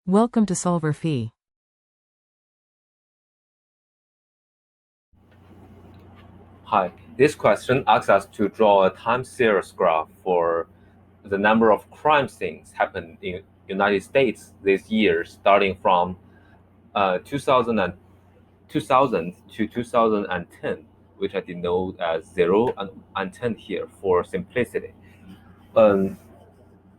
Welcome to solverfy. Hi, this question asks us to draw a time series graph for the number of crime scenes happened in United States this year, starting from 2000 to 2010, which I denote as 0 and 10 here for simplicity. Um,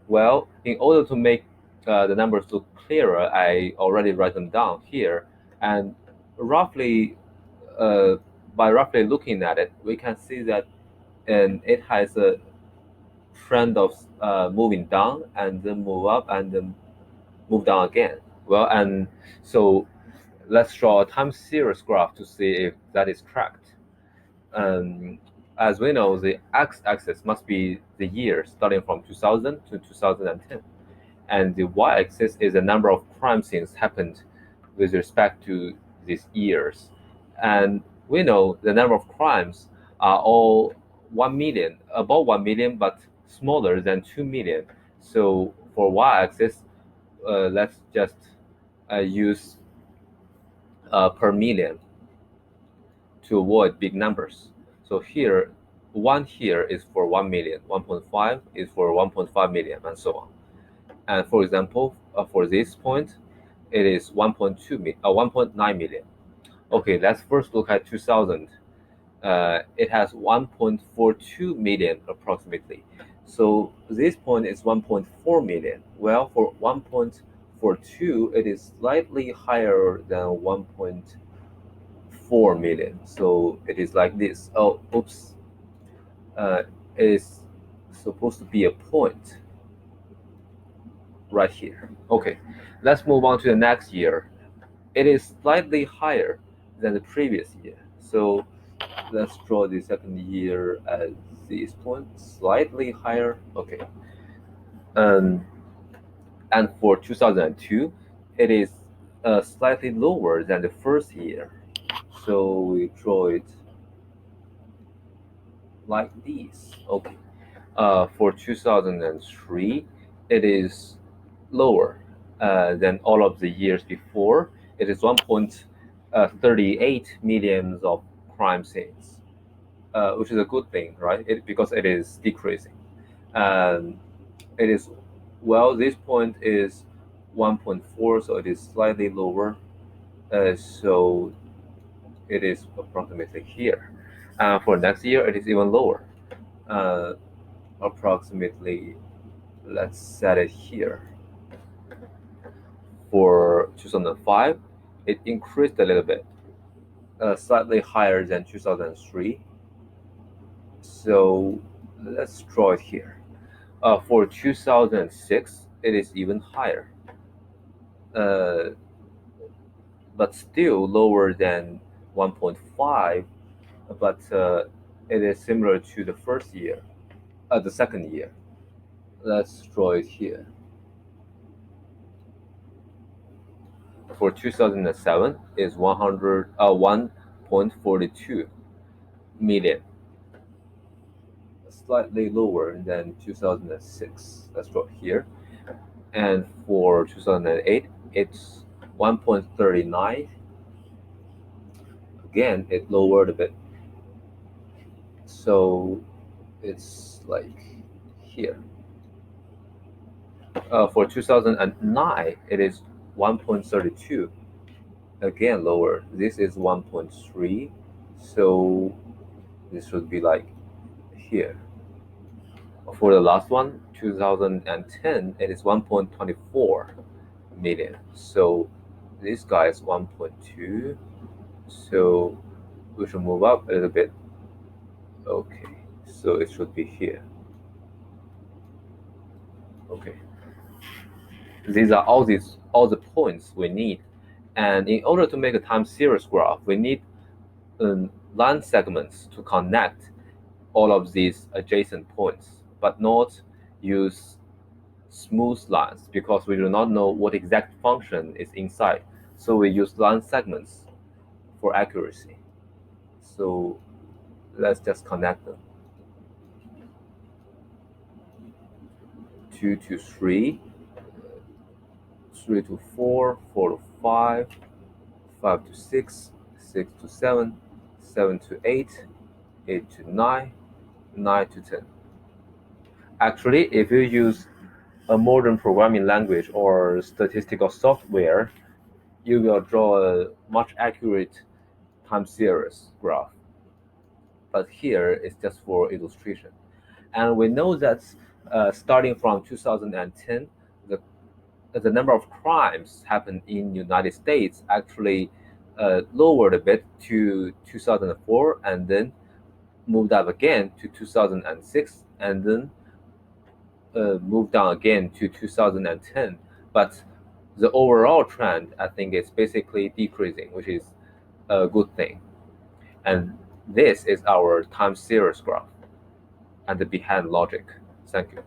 well, in order to make the numbers look clearer, I already write them down here, and roughly, uh, by roughly looking at it, we can see that it has a trend of moving down and then move up and then move down again. Well, and so let's draw a time series graph to see if that is correct. Um, as we know, the x-axis must be the year starting from 2000 to 2010, and the y-axis is the number of crime scenes happened with respect to these years. And we know the number of crimes are all 1 million, above 1 million, but smaller than 2 million. So for y-axis, let's just use per million to avoid big numbers. So here, 1 here is for 1 million, 1.5 is for 1.5 million, and so on. And for example, for this point, it is 1.9 million. Okay, let's first look at 2000. It has 1.42 million approximately. So this point is 1.4 million. Well, for 1.42, it is slightly higher than 1.4 million. So it is like this. Oh, oops. It is supposed to be a point right here. Okay, let's move on to the next year. It is slightly higher than the previous year. So let's draw the second year as this point, slightly higher. Okay. Um, and for 2002, it is slightly lower than the first year. So we draw it like this. Okay. For 2003, it is lower than all of the years before. It is 1.38 millions of crime scenes, which is a good thing, right? Because it is decreasing. Um, it is, well, this point is 1.4, so it is slightly lower. So it is approximately here. For next year, it is even lower, uh, approximately, let's set it here. For 2005, it increased a little bit, slightly higher than 2003. So let's draw it here. For 2006, it is even higher, uh, but still lower than 1.5. But it is similar to the first year, the second year. Let's draw it here. For 2007, is 1.42 million, slightly lower than 2006. Let's draw it here. And for 2008, it's 1.39. Again, it lowered a bit. So it's like here. For 2009, it is 1.32. Again, lower. This is 1.3. So this should be like here. For the last one, 2010, it is 1.24 million. So this guy is 1.2. So we should move up a little bit. Okay, so it should be here. Okay, these are all the points we need, and in order to make a time series graph, we need line segments to connect all of these adjacent points, but not use smooth lines because we do not know what exact function is inside. So we use line segments for accuracy. So let's just connect them. 2 to 3, 3 to 4, 4 to 5, 5 to 6, 6 to 7, 7 to 8, 8 to 9, 9 to 10. Actually, if you use a modern programming language or statistical software, you will draw a much accurate time series graph. But here it's just for illustration. And we know that starting from 2010, the number of crimes happened in United States actually lowered a bit to 2004, and then moved up again to 2006, and then moved down again to 2010. But the overall trend, I think, is basically decreasing, which is a good thing. And this is our time series graph and the behind logic. Thank you.